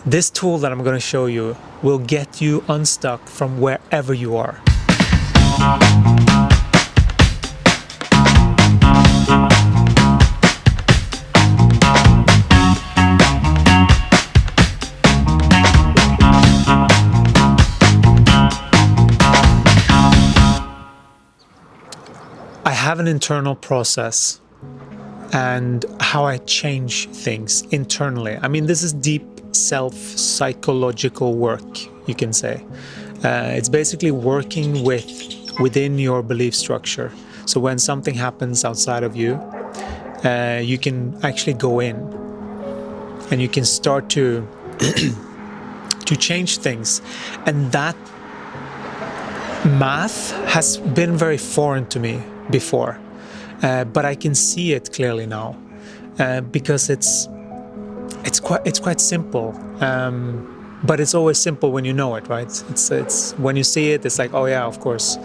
This tool that I'm going to show you will get you unstuck from wherever you are. I have an internal process and how I change things internally. I mean, this is deep self-psychological work, you can say. It's basically working within your belief structure. So when something happens outside of you, you can actually go in and you can start to to change things. And that math has been very foreign to me before, but I can see it clearly now, because it's quite simple, but it's always simple when you know it, right? It's when you see it, it's like, oh yeah, of course.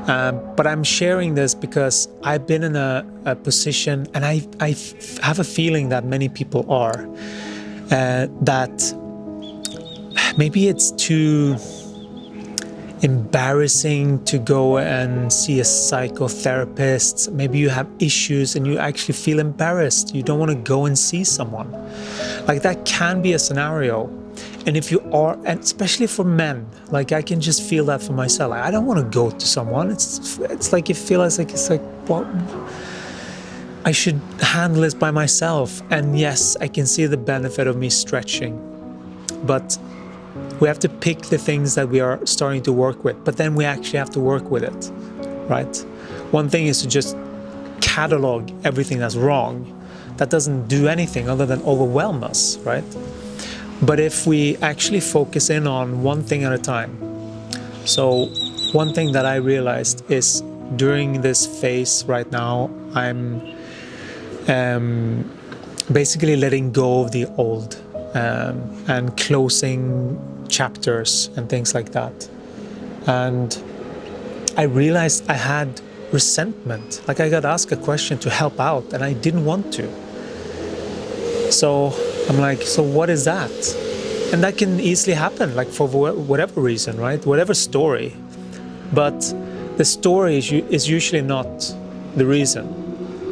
But I'm sharing this because I've been in a position, and I have a feeling that many people are, that maybe it's too embarrassing to go and see a psychotherapist. Maybe you have issues and you actually feel embarrassed. You don't want to go and see someone. Like, that can be a scenario. And if you are, and especially for men, like, I can just feel that for myself. I don't want to go to someone. It's like, it feels like, it's like, what? I should handle this by myself. And yes, I can see the benefit of me stretching, but we have to pick the things that we are starting to work with, but then we actually have to work with it, right? One thing is to just catalog everything that's wrong. That doesn't do anything other than overwhelm us, right? But if we actually focus in on one thing at a time. So one thing that I realized is during this phase right now, I'm basically letting go of the old, and closing chapters and things like that. And I realized I had resentment. Like, I got asked a question to help out and I didn't want to. So I'm like, so what is that? And that can easily happen, like, for whatever reason, right? Whatever story. But the story is usually not the reason.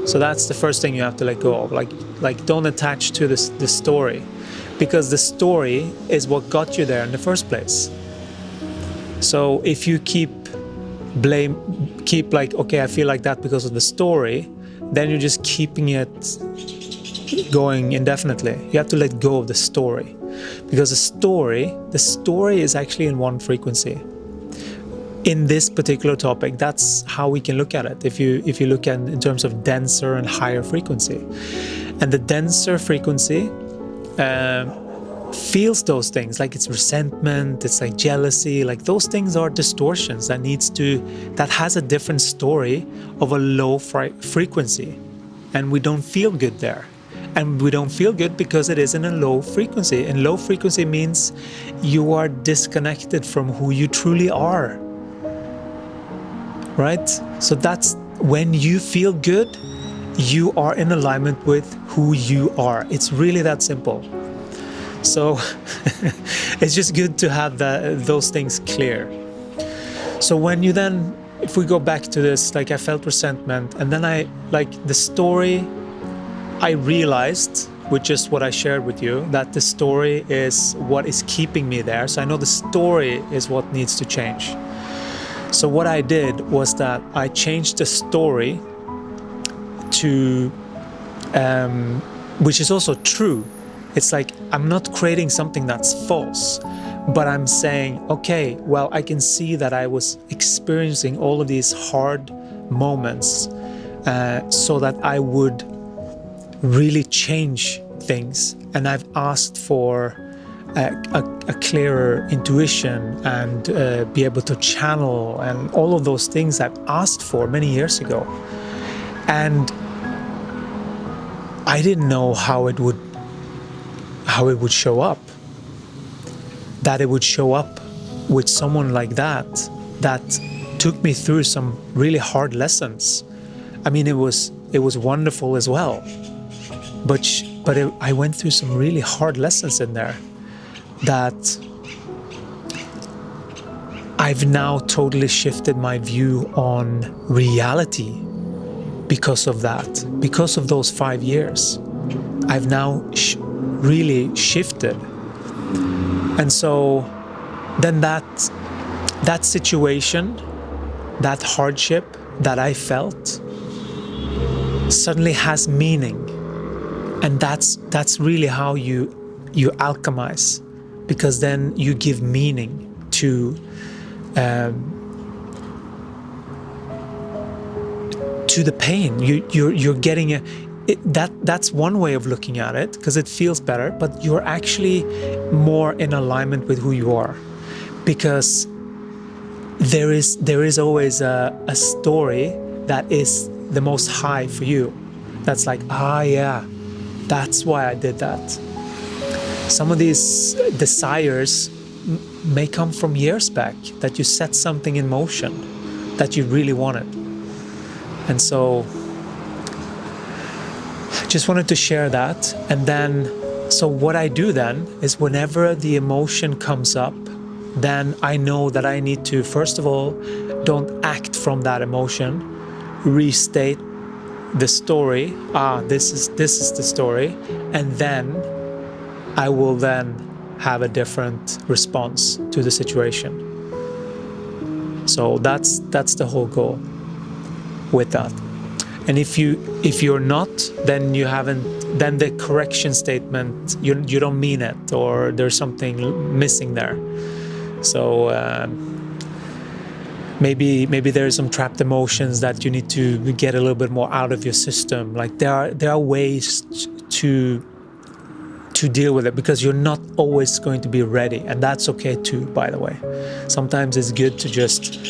So that's the first thing you have to let go of. Like don't attach to the story, because the story is what got you there in the first place. So if you keep like, okay, I feel like that because of the story, then you're just keeping it going indefinitely. You have to let go of the story, because the story is actually in one frequency. In this particular topic, that's how we can look at it. If you look at in terms of denser and higher frequency, and the denser frequency feels those things, like it's resentment, it's like jealousy, like those things are distortions that has a different story of a low frequency, and we don't feel good there. And we don't feel good because it is in a low frequency, and low frequency means you are disconnected from who you truly are, right? So that's when you feel good, you are in alignment with who you are. It's really that simple. So it's just good to have those things clear. So when you then, if we go back to this, like, I felt resentment, and then the story, I realized, which is what I shared with you, that the story is what is keeping me there. So I know the story is what needs to change. So what I did was that I changed the story to, which is also true. It's like, I'm not creating something that's false, but I'm saying, okay, well, I can see that I was experiencing all of these hard moments, so that I would really change things. And I've asked for a clearer intuition and be able to channel, and all of those things I've asked for many years ago. And I didn't know how it would show up. That it would show up with someone like that took me through some really hard lessons. I mean, it was wonderful as well. But I went through some really hard lessons in there. that I've now totally shifted my view on reality because of that, because of those 5 years. I've now really shifted. And so then that situation, that hardship that I felt suddenly has meaning. And that's really how you alchemize, because then you give meaning to the pain. You're getting that's one way of looking at it, because it feels better, but you're actually more in alignment with who you are, because there is always a story that is the most high for you. That's like, yeah, that's why I did that. Some of these desires may come from years back, that you set something in motion that you really wanted. And so I just wanted to share that. And then, so what I do then is whenever the emotion comes up, then I know that I need to, first of all, don't act from that emotion, restate the story. This is the story. And then I will then have a different response to the situation. So that's the whole goal with that. And if you're not, then you haven't, then the correction statement, you don't mean it, or there's something missing there. So maybe there's some trapped emotions that you need to get a little bit more out of your system. Like there are ways to deal with it, because you're not always going to be ready, and that's okay too, by the way. Sometimes it's good to just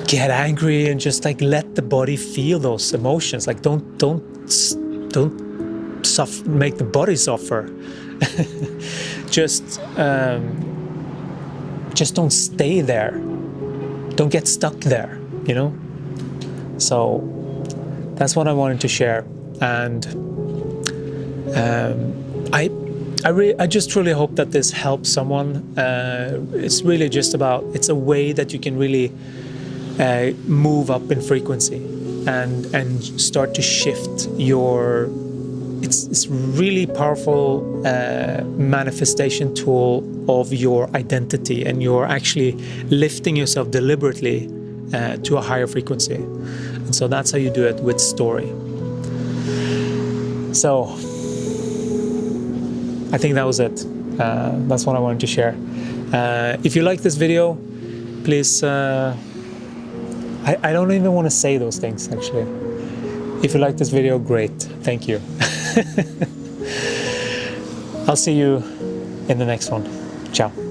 get angry and just like let the body feel those emotions. Like don't suffer, make the body suffer. just don't stay there. Don't get stuck there, you know? So that's what I wanted to share. And I just truly hope that this helps someone. It's really just about, it's a way that you can really move up in frequency and start to shift your, it's really powerful manifestation tool of your identity, and you're actually lifting yourself deliberately to a higher frequency. And so that's how you do it with story. So I think that was it. That's what I wanted to share. If you like this video, please, I don't even want to say those things, actually. If you like this video, great. Thank you. I'll see you in the next one. Ciao.